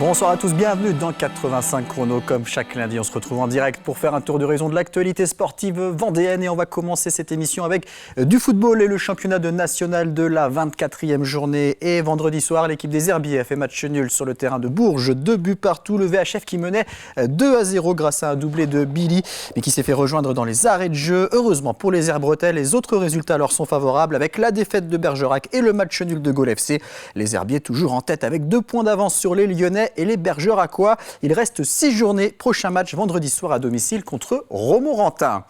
Bonsoir à tous, bienvenue dans 85 chrono. Comme chaque lundi, on se retrouve en direct pour faire un tour d'horizon de l'actualité sportive vendéenne. Et on va commencer cette émission avec du football et le championnat de national de la 24e journée. Et vendredi soir, l'équipe des Herbiers a fait match nul sur le terrain de Bourges. 2 buts partout, le VHF qui menait 2-0 grâce à un doublé de Billy, mais qui s'est fait rejoindre dans les arrêts de jeu. Heureusement pour les Herbretels, les autres résultats leur sont favorables avec la défaite de Bergerac et le match nul de Gaulle FC. Les Herbiers toujours en tête avec 2 points d'avance sur les Lyonnais et les Bergeracois. Il reste 6 journées. Prochain match vendredi soir à domicile contre Romorantin.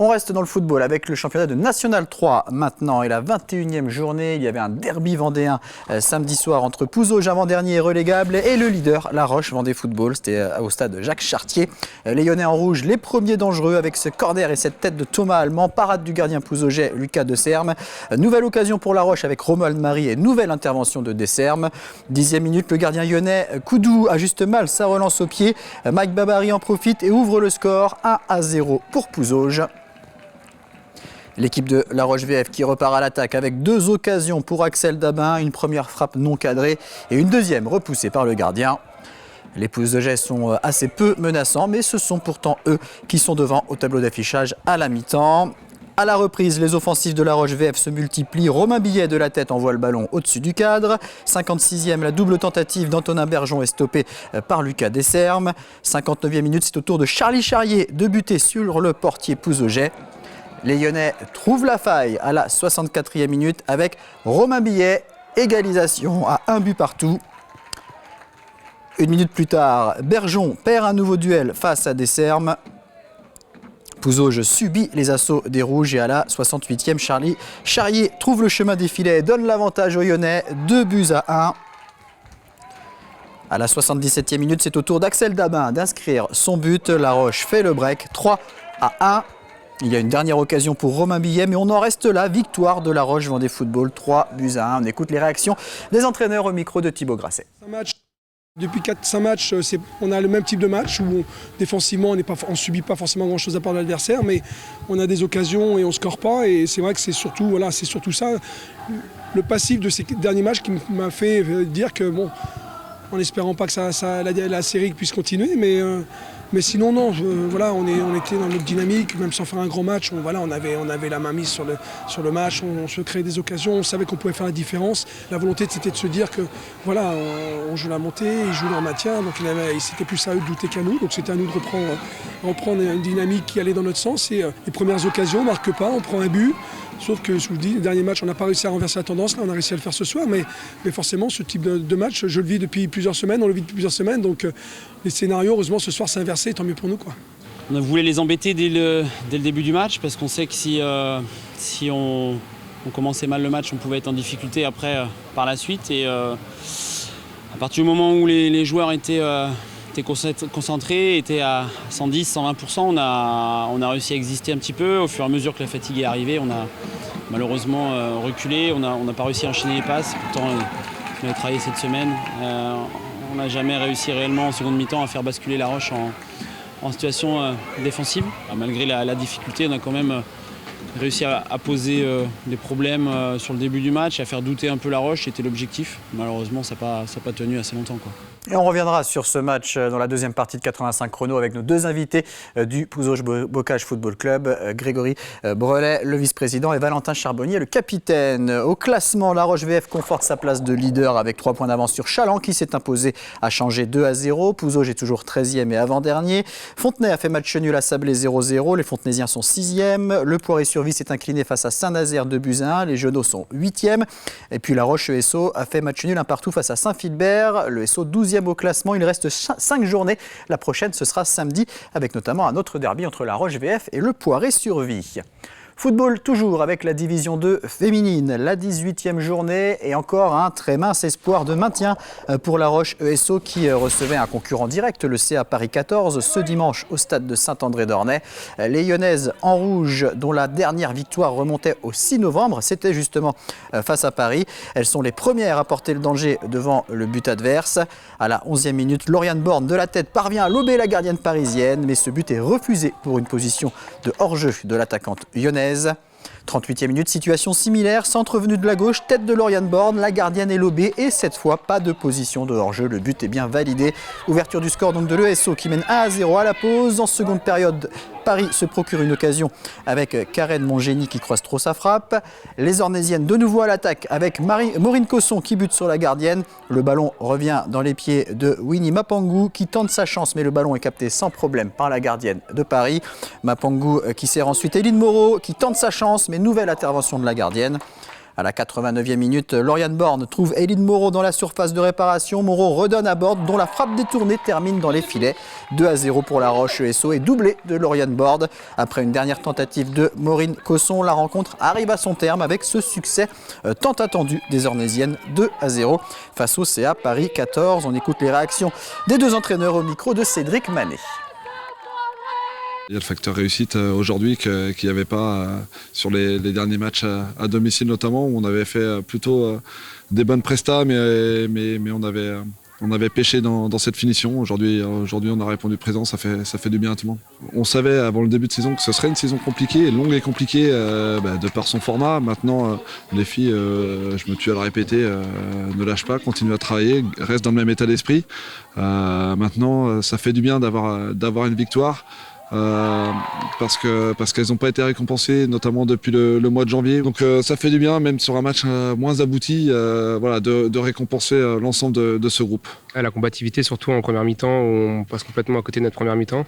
On reste dans le football avec le championnat de National 3 maintenant et la 21e journée. Il y avait un derby vendéen samedi soir entre Pouzauges avant-dernier et relégable et le leader La Roche Vendée Football. C'était au stade Jacques Chartier. Les Lyonnais en rouge, les premiers dangereux avec ce corner et cette tête de Thomas Allemand. Parade du gardien pouzaugeais Lucas Deserme. Nouvelle occasion pour La Roche avec Romuald Marie et nouvelle intervention de Deserme. 10e minute, le gardien lyonnais Koudou ajuste mal sa relance au pied. Mike Babary en profite et ouvre le score 1-0 pour Pouzauges. L'équipe de La Roche VF qui repart à l'attaque avec 2 occasions pour Axel Dabin, une première frappe non cadrée et une deuxième repoussée par le gardien. Les Pouzaugeais sont assez peu menaçants, mais ce sont pourtant eux qui sont devant au tableau d'affichage à la mi-temps. À la reprise, les offensives de La Roche VF se multiplient. Romain Billet de la tête envoie le ballon au-dessus du cadre. 56e, la double tentative d'Antonin Bergeon est stoppée par Lucas Deserme. 59e minute, c'est au tour de Charlie Charrier de buter sur le portier pouzaugeais. Les Lyonnais trouvent la faille à la 64e minute avec Romain Billet. Égalisation à 1 but partout. Une minute plus tard, Bergeon perd un nouveau duel face à Deserme. Pouzauges subit les assauts des Rouges et à la 68e, Charlie Charrier trouve le chemin des filets, donne l'avantage aux Lyonnais, 2 buts à 1. À la 77e minute, c'est au tour d'Axel Dabin d'inscrire son but. La Roche fait le break, 3-1. Il y a une dernière occasion pour Romain Billet, mais on en reste là. Victoire de La Roche Vendée Football, 3-1. On écoute les réactions des entraîneurs au micro de Thibaut Grasset. Depuis 4-5 matchs, on a le même type de match où défensivement on ne subit pas forcément grand chose à part de l'adversaire, mais on a des occasions et on ne score pas. Et c'est vrai que c'est surtout ça, le passif de ces derniers matchs qui m'a fait dire que, bon, en espérant pas que la série puisse continuer, mais sinon non, on était dans notre dynamique, même sans faire un grand match, on avait la main mise sur le match, on se créait des occasions, on savait qu'on pouvait faire la différence. La volonté c'était de se dire que voilà, on joue la montée, ils jouent leur maintien, donc c'était plus à eux de douter qu'à nous, donc c'était à nous de reprendre une dynamique qui allait dans notre sens. Et les premières occasions, on ne marque pas, on prend un but. Sauf que, je vous le dis, les derniers matchs, on n'a pas réussi à renverser la tendance. Là, on a réussi à le faire ce soir. Mais forcément, ce type de match, je le vis depuis plusieurs semaines. On le vit depuis plusieurs semaines. Donc, les scénarios, heureusement, ce soir, s'est inversé. Tant mieux pour nous, quoi. On voulait les embêter dès le début du match parce qu'on sait que si on commençait mal le match, on pouvait être en difficulté après par la suite. Et à partir du moment où les joueurs étaient concentrés, étaient à 110-120%, on a réussi à exister un petit peu. Au fur et à mesure que la fatigue est arrivée, on a malheureusement reculé, on n'a pas réussi à enchaîner les passes. Pourtant, on a travaillé cette semaine. On n'a jamais réussi réellement en seconde mi-temps à faire basculer La Roche en situation défensive. Malgré la difficulté, on a quand même réussi à poser des problèmes sur le début du match, à faire douter un peu La Roche, c'était l'objectif. Malheureusement, ça n'a pas tenu assez longtemps, quoi. Et on reviendra sur ce match dans la deuxième partie de 85 chrono avec nos 2 invités du Pouzauges Bocage Football Club, Grégory Brelet, le vice-président, et Valentin Charbonnier, le capitaine. Au classement, La Roche VF conforte sa place de leader avec 3 points d'avance sur Chaland qui s'est imposé à changer 2-0. Pouzauges est toujours 13e et avant-dernier. Fontenay a fait match nul à Sablé 0-0. Les Fontenaisiens sont 6e. Le Poiré-sur-Vie s'est incliné face à Saint-Nazaire 2-1. Les Genoux sont 8e. Et puis La Roche ESO a fait match nul un partout face à Saint-Philbert. Le SO 12e au classement. Il reste 5 journées. La prochaine, ce sera samedi, avec notamment un autre derby entre La Roche VF et le Poiré-sur-Vie. Football toujours avec la division 2 féminine, la 18e journée et encore un très mince espoir de maintien pour La Roche ESO qui recevait un concurrent direct, le CA Paris 14, ce dimanche au stade de Saint-André-d'Ornay. Les Lyonnaises en rouge, dont la dernière victoire remontait au 6 novembre, c'était justement face à Paris. Elles sont les premières à porter le danger devant le but adverse. À la 11e minute, Lauriane Borne de la tête parvient à lober la gardienne parisienne, mais ce but est refusé pour une position de hors-jeu de l'attaquante lyonnaise. 38e minute, situation similaire, centre venu de la gauche, tête de Lauriane Borne, la gardienne est lobée et cette fois pas de position de hors-jeu. Le but est bien validé. Ouverture du score donc de l'ESO qui mène 1-0 à la pause. En seconde période, Paris se procure une occasion avec Karen Mongénie qui croise trop sa frappe. Les Ornésiennes de nouveau à l'attaque avec Maureen Cosson qui bute sur la gardienne. Le ballon revient dans les pieds de Winnie Mapangou qui tente sa chance mais le ballon est capté sans problème par la gardienne de Paris. Mapangou qui sert ensuite Eline Moreau qui tente sa chance mais nouvelle intervention de la gardienne. À la 89e minute, Lauriane Borne trouve Eline Moreau dans la surface de réparation. Moreau redonne à Borne dont la frappe détournée termine dans les filets. 2-0 pour La Roche ESO et doublé de Lauriane Borne. Après une dernière tentative de Maureen Cosson, la rencontre arrive à son terme avec ce succès tant attendu des Ornésiennes 2-0 face au CA Paris 14. On écoute les réactions des deux entraîneurs au micro de Cédric Manet. Il y a le facteur réussite aujourd'hui qu'il n'y avait pas sur les derniers matchs à domicile notamment, où on avait fait plutôt des bonnes prestats, mais on avait pêché dans cette finition. Aujourd'hui, on a répondu présent, ça fait du bien à tout le monde. On savait avant le début de saison que ce serait une saison compliquée, longue et compliquée de par son format. Maintenant, les filles, je me tue à le répéter, ne lâchent pas, continuent à travailler, restent dans le même état d'esprit. Maintenant, ça fait du bien d'avoir une victoire. Parce qu'elles n'ont pas été récompensées, notamment depuis le mois de janvier. Donc ça fait du bien, même sur un match moins abouti, de récompenser l'ensemble de ce groupe. La combativité, surtout en première mi-temps, où on passe complètement à côté de notre première mi-temps.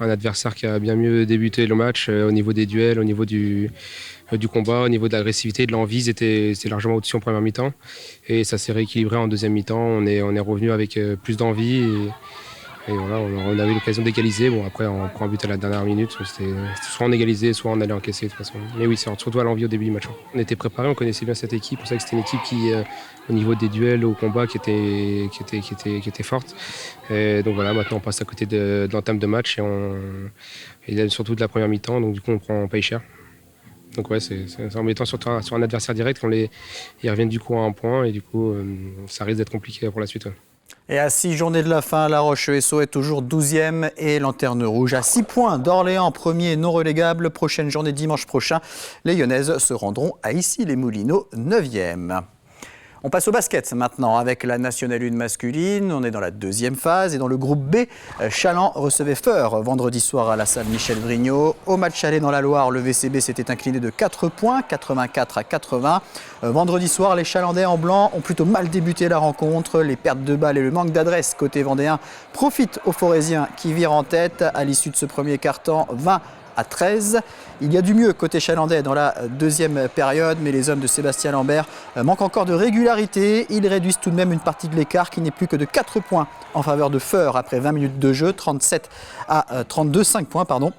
Un adversaire qui a bien mieux débuté le match au niveau des duels, au niveau du combat, au niveau de l'agressivité, de l'envie, c'était largement au-dessus en première mi-temps. Et ça s'est rééquilibré en deuxième mi-temps. On est revenu avec plus d'envie. Et voilà, on a eu l'occasion d'égaliser. Bon, après, on prend un but à la dernière minute. C'était soit on égalisait, soit on allait encaisser de toute façon. Mais oui, c'est surtout à l'envie au début du match. On était préparés, on connaissait bien cette équipe. On savait que c'était une équipe qui, au niveau des duels, au combat, qui était forte. Et donc voilà, maintenant on passe à côté de l'entame de match et surtout de la première mi-temps. Donc du coup, on paye cher. Donc ouais, c'est en mettant sur un adversaire direct ils reviennent du coup à un point et du coup, ça risque d'être compliqué pour la suite. Ouais. Et à 6 journées de la fin, La Roche ESO est toujours 12e et Lanterne Rouge à 6 points d'Orléans, premier non relégable. Prochaine journée dimanche prochain, les Lyonnaises se rendront à Issy-les-Moulineaux, 9e. On passe au basket maintenant avec la Nationale 1 masculine. On est dans la deuxième phase et dans le groupe B, Chaland recevait Feur vendredi soir à la salle Michel Vrignot. Au match aller dans la Loire, le VCB s'était incliné de 4 points, 84-80. Vendredi soir, les Chalandais en blanc ont plutôt mal débuté la rencontre. Les pertes de balles et le manque d'adresse côté vendéen profitent aux Forésiens qui virent en tête à l'issue de ce premier quart-temps 20-13. Il y a du mieux côté chalandais dans la deuxième période, mais les hommes de Sébastien Lambert manquent encore de régularité. Ils réduisent tout de même une partie de l'écart qui n'est plus que de 4 points en faveur de Feur après 20 minutes de jeu, 37-32, 5 points pardon.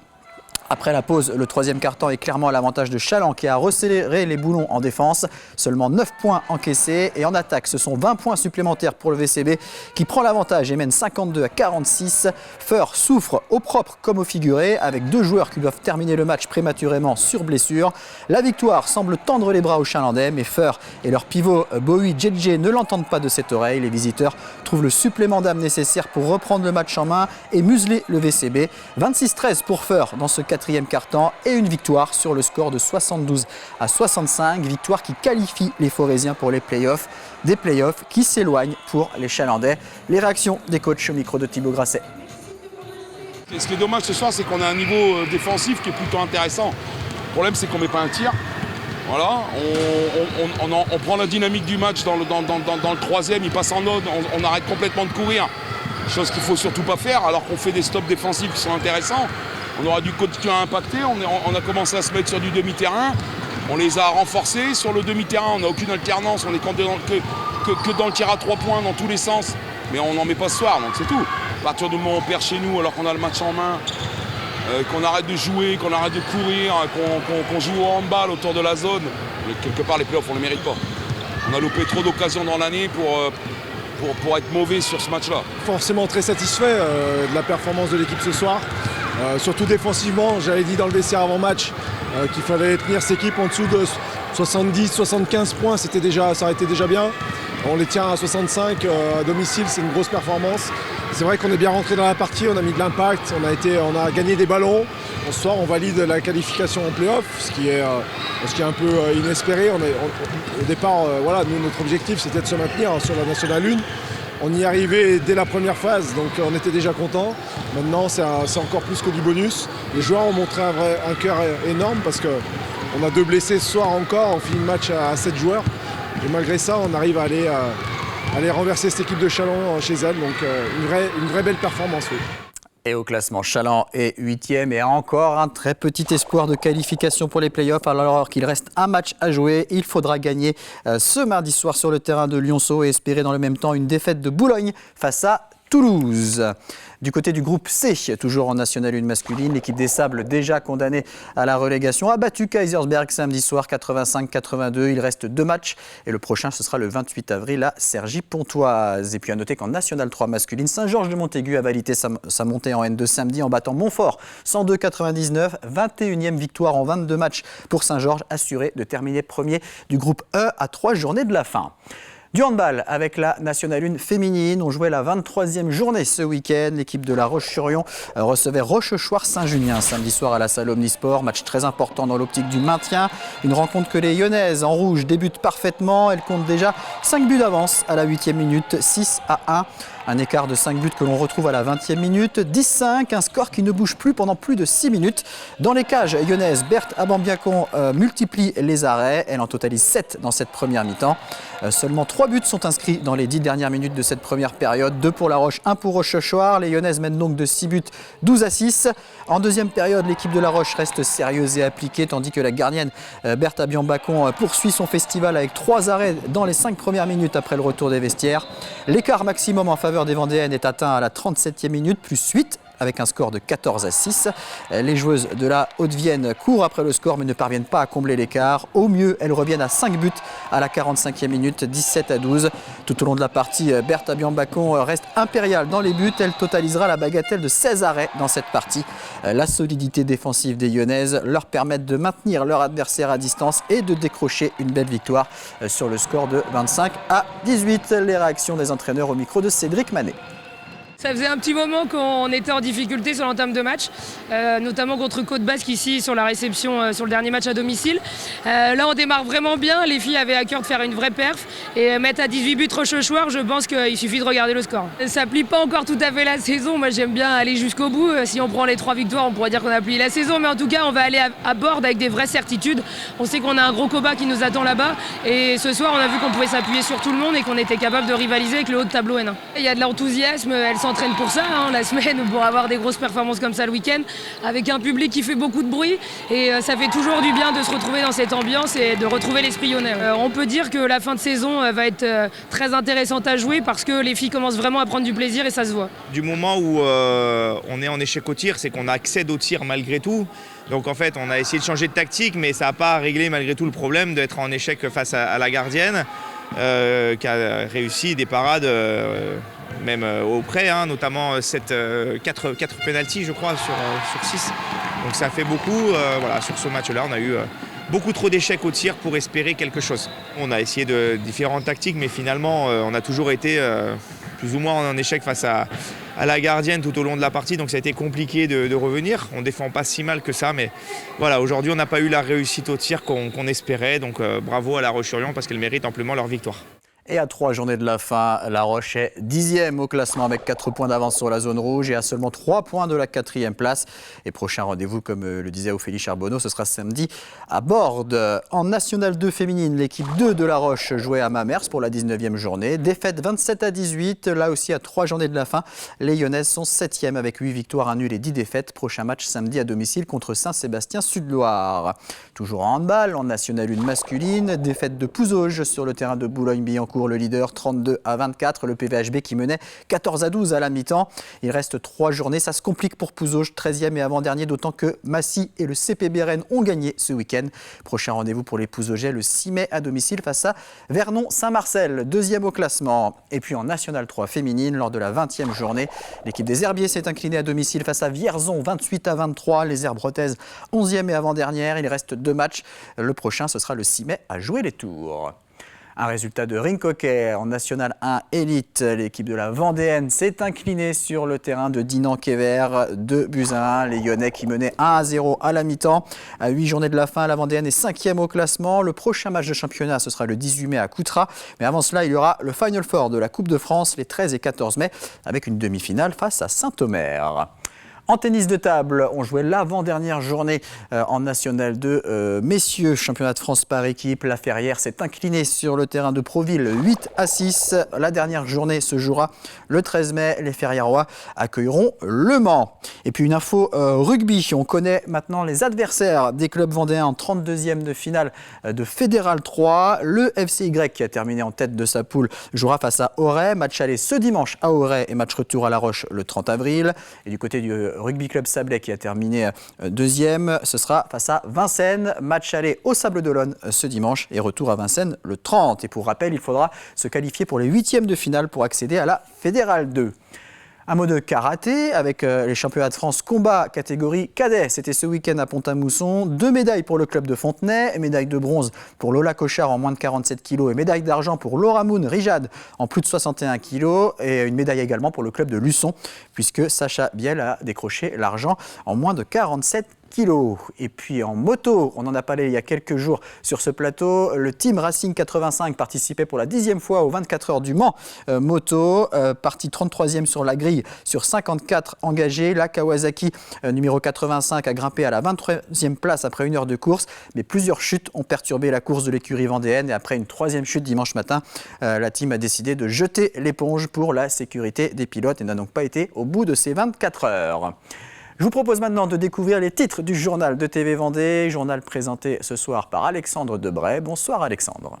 Après la pause, le troisième quart-temps est clairement à l'avantage de Chaland qui a resserré les boulons en défense. Seulement 9 points encaissés et en attaque, ce sont 20 points supplémentaires pour le VCB qui prend l'avantage et mène 52-46. Feur souffre au propre comme au figuré avec 2 joueurs qui doivent terminer le match prématurément sur blessure. La victoire semble tendre les bras aux Chalandais, mais Feur et leur pivot Bowie Djedje ne l'entendent pas de cette oreille. Les visiteurs trouvent le supplément d'âme nécessaire pour reprendre le match en main et museler le VCB. 26-13 pour Feur dans ce quatrième quart-temps et une victoire sur le score de 72-65. Victoire qui qualifie les Forésiens pour les playoffs. Des playoffs qui s'éloignent pour les Chalandais. Les réactions des coachs au micro de Thibaut Grasset. Ce qui est dommage ce soir, c'est qu'on a un niveau défensif qui est plutôt intéressant. Le problème, c'est qu'on ne met pas un tir. Voilà, on prend la dynamique du match dans le troisième, il passe en mode, on arrête complètement de courir. Chose qu'il ne faut surtout pas faire, alors qu'on fait des stops défensifs qui sont intéressants. On aura du continuer à impacter, on a commencé à se mettre sur du demi-terrain. On les a renforcés sur le demi-terrain, on n'a aucune alternance, on est que dans le tir à 3 points dans tous les sens. Mais on n'en met pas ce soir, donc c'est tout. À partir du moment où on perd chez nous alors qu'on a le match en main, qu'on arrête de jouer, qu'on arrête de courir, qu'on joue au handball autour de la zone, mais quelque part les playoffs on ne les mérite pas. On a loupé trop d'occasions dans l'année pour être mauvais sur ce match-là. Forcément très satisfait de la performance de l'équipe ce soir. Surtout défensivement, j'avais dit dans le vestiaire avant match qu'il fallait tenir cette équipe en dessous de 70-75 points, ça aurait été déjà bien. On les tient à 65 à domicile, c'est une grosse performance. C'est vrai qu'on est bien rentré dans la partie, on a mis de l'impact, on a gagné des ballons. Ce soir, on valide la qualification en play-off, ce qui est un peu inespéré. Au départ, nous, notre objectif, c'était de se maintenir sur la Nationale 1. On y est arrivé dès la première phase, donc on était déjà content. Maintenant, c'est encore plus que du bonus. Les joueurs ont montré un cœur énorme parce qu'on a 2 blessés ce soir encore. On finit le match à 7 joueurs. Et malgré ça, on arrive à aller renverser cette équipe de Challans chez elle. Donc une vraie belle performance. Oui. Et au classement, Challans est 8e et encore un très petit espoir de qualification pour les playoffs. Alors qu'il reste un match à jouer, il faudra gagner ce mardi soir sur le terrain de Lionceau et espérer dans le même temps une défaite de Boulogne face à Toulouse. Du côté du groupe C, toujours en National 1 masculine, l'équipe des Sables, déjà condamnée à la relégation, a battu Kaisersberg samedi soir 85-82. Il reste 2 matchs et le prochain, ce sera le 28 avril à Cergy-Pontoise. Et puis à noter qu'en National 3 masculine, Saint-Georges-de-Montaigu a validé sa montée en N2 samedi en battant Montfort 102-99. 21e victoire en 22 matchs pour Saint-Georges, assuré de terminer premier du groupe E à 3 journées de la fin. Du handball avec la Nationale 1 féminine. On jouait la 23e journée ce week-end. L'équipe de La Roche-sur-Yon recevait Rochechouart-Saint-Junien samedi soir à la salle Omnisport. Match très important dans l'optique du maintien. Une rencontre que les Lyonnaises en rouge débutent parfaitement. Elles comptent déjà 5 buts d'avance à la 8e minute, 6-1. Un écart de 5 buts que l'on retrouve à la 20e minute. 10-5, un score qui ne bouge plus pendant plus de 6 minutes. Dans les cages lyonnaises, Berthe Abambiakon multiplie les arrêts. Elle en totalise 7 dans cette première mi-temps. Seulement 3 buts sont inscrits dans les 10 dernières minutes de cette première période. 2 pour La Roche, 1 pour Rochechouart. Les Lyonnaises mènent donc de 6 buts, 12-6. En deuxième période, l'équipe de La Roche reste sérieuse et appliquée, tandis que la gardienne Berthe Abambiakon poursuit son festival avec 3 arrêts dans les 5 premières minutes après le retour des vestiaires. L'écart maximum en faveur des Vendéennes est atteint à la 37e minute, plus 8 avec un score de 14-6. Les joueuses de la Haute-Vienne courent après le score mais ne parviennent pas à combler l'écart. Au mieux, elles reviennent à 5 buts à la 45e minute, 17-12. Tout au long de la partie, Berthe Abambiakon reste impériale dans les buts. Elle totalisera la bagatelle de 16 arrêts dans cette partie. La solidité défensive des Lyonnaises leur permet de maintenir leur adversaire à distance et de décrocher une belle victoire sur le score de 25-18. Les réactions des entraîneurs au micro de Cédric Manet. Ça faisait un petit moment qu'on était en difficulté sur l'entame de match, notamment contre Côte-Basque ici sur la réception sur le dernier match à domicile. Là on démarre vraiment bien, les filles avaient à cœur de faire une vraie perf et mettre à 18 buts Rochechouart, je pense qu'il suffit de regarder le score. Ça plie pas encore tout à fait la saison, moi j'aime bien aller jusqu'au bout. Si on prend les 3 victoires on pourrait dire qu'on a plié la saison, mais en tout cas on va aller à bord avec des vraies certitudes. On sait qu'on a un gros combat qui nous attend là-bas et ce soir on a vu qu'on pouvait s'appuyer sur tout le monde et qu'on était capable de rivaliser avec le haut de tableau N1. Il y a de l'enthousiasme, elles s'entraînent pour ça, la semaine, pour avoir des grosses performances comme ça le week-end, avec un public qui fait beaucoup de bruit et ça fait toujours du bien de se retrouver dans cette ambiance et de retrouver l'esprit lyonnais. On peut dire que la fin de saison va être très intéressante à jouer parce que les filles commencent vraiment à prendre du plaisir et ça se voit. Du moment où on est en échec au tir, c'est qu'on accède au tir malgré tout. Donc en fait, on a essayé de changer de tactique, mais ça n'a pas réglé malgré tout le problème d'être en échec face à la gardienne qui a réussi des parades même au près, notamment 4 pénaltys je crois sur 6. Donc ça fait beaucoup. Voilà, sur ce match-là, on a eu beaucoup trop d'échecs au tir pour espérer quelque chose. On a essayé de différentes tactiques, mais finalement, on a toujours été plus ou moins en échec face à la gardienne tout au long de la partie, donc ça a été compliqué de revenir. On ne défend pas si mal que ça, mais voilà, aujourd'hui on n'a pas eu la réussite au tir qu'on espérait, donc bravo à La Roche-sur-Yon parce qu'elle mérite amplement leur victoire. Et à 3 journées de la fin, La Roche est 10e au classement avec 4 points d'avance sur la zone rouge et à seulement 3 points de la 4e place. Et prochain rendez-vous, comme le disait Ophélie Charbonneau, ce sera samedi à Bordes. En National 2 féminine, l'équipe 2 de La Roche jouait à Mamers pour la 19e journée. Défaite 27-18, là aussi à 3 journées de la fin. Les Lyonnaises sont 7e avec 8 victoires, 1 nul et 10 défaites. Prochain match samedi à domicile contre Saint-Sébastien-Sud-Loire. Toujours en handball, en National 1 masculine, défaite de Pouzauges sur le terrain de Boulogne-Billancourt. Le leader 32-24, le PVHB qui menait 14-12 à la mi-temps. Il reste 3 journées, ça se complique pour Pouzauges, 13e et avant-dernier, d'autant que Massy et le CPB Rennes ont gagné ce week-end. Prochain rendez-vous pour les Pouzaugais le 6 mai à domicile face à Vernon-Saint-Marcel, 2e au classement. Et puis en National 3 féminine, lors de la 20e journée, l'équipe des Herbiers s'est inclinée à domicile face à Vierzon, 28-23. Les Herbretaises, 11e et avant-dernière. Il reste 2 matchs. Le prochain, ce sera le 6 mai à jouer les tours. Un résultat de rink hockey en National 1 Élite. L'équipe de la Vendéenne s'est inclinée sur le terrain de Dinan-Quévert, 2-1. Les Lyonnais qui menaient 1-0 à la mi-temps. À 8 journées de la fin, la Vendéenne est 5e au classement. Le prochain match de championnat, ce sera le 18 mai à Coutras. Mais avant cela, il y aura le Final Four de la Coupe de France les 13 et 14 mai avec une demi-finale face à Saint-Omer. En tennis de table, on jouait l'avant-dernière journée en National 2 messieurs, championnat de France par équipe. La Ferrière s'est inclinée sur le terrain de Proville 8-6. La dernière journée se jouera le 13 mai. Les Ferriérois accueilleront Le Mans. Et puis une info rugby. On connaît maintenant les adversaires des clubs vendéens en 32e de finale de Fédéral 3. Le FCY qui a terminé en tête de sa poule jouera face à Auray. Match aller ce dimanche à Auray et match retour à La Roche le 30 avril. Et du côté du Rugby Club Sablé qui a terminé deuxième, ce sera face à Vincennes. Match aller au Sable d'Olonne ce dimanche et retour à Vincennes le 30. Et pour rappel, il faudra se qualifier pour les 8e de finale pour accéder à la Fédérale 2. Un mot de karaté avec les championnats de France combat catégorie cadet. C'était ce week-end à Pont-à-Mousson. 2 médailles pour le club de Fontenay, médaille de bronze pour Lola Cochard en moins de 47 kg et médaille d'argent pour Laura Moon Rijad en plus de 61 kg et une médaille également pour le club de Luçon puisque Sacha Biel a décroché l'argent en moins de 47 kg. Et puis en moto, on en a parlé il y a quelques jours sur ce plateau, le Team Racing 85 participait pour la 10e fois aux 24 heures du Mans moto, parti 33e sur la grille sur 54 engagés. La Kawasaki numéro 85 a grimpé à la 23e place après 1 heure de course, mais plusieurs chutes ont perturbé la course de l'écurie vendéenne et après une 3e chute dimanche matin, la team a décidé de jeter l'éponge pour la sécurité des pilotes et n'a donc pas été au bout de ces 24 heures. Je vous propose maintenant de découvrir les titres du journal de TV Vendée, journal présenté ce soir par Alexandre Debray. Bonsoir Alexandre.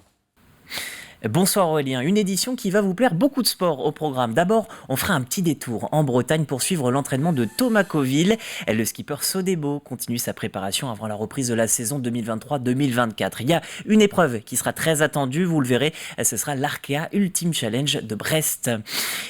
Bonsoir Aurélien, une édition qui va vous plaire, beaucoup de sport au programme. D'abord, on fera un petit détour en Bretagne pour suivre l'entraînement de Thomas Coville. Le skipper Sodebo continue sa préparation avant la reprise de la saison 2023-2024. Il y a une épreuve qui sera très attendue, vous le verrez, ce sera l'Arkea Ultimate Challenge de Brest.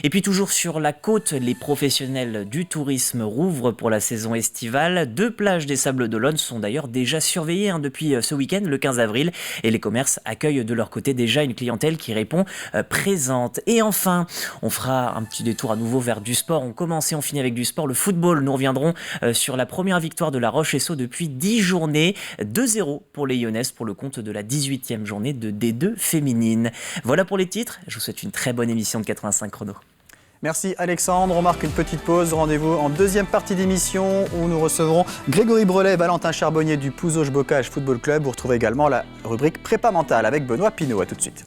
Et puis toujours sur la côte, les professionnels du tourisme rouvrent pour la saison estivale. 2 plages des Sables d'Olonne sont d'ailleurs déjà surveillées depuis ce week-end, le 15 avril, et les commerces accueillent de leur côté déjà une clientèle qui répond présente. Et enfin, on fera un petit détour à nouveau vers du sport. On commence et on finit avec du sport. Le football, nous reviendrons sur la première victoire de La Roche-Essau depuis 10 journées. 2-0 pour les Lyonnaises pour le compte de la 18e journée de D2 féminine. Voilà pour les titres. Je vous souhaite une très bonne émission de 85 chrono. Merci Alexandre, on marque une petite pause, rendez-vous en deuxième partie d'émission où nous recevrons Grégory Brelet et Valentin Charbonnier du Pouzauges Bocage Football Club. Vous retrouvez également la rubrique prépa mentale avec Benoît Pinault. À tout de suite.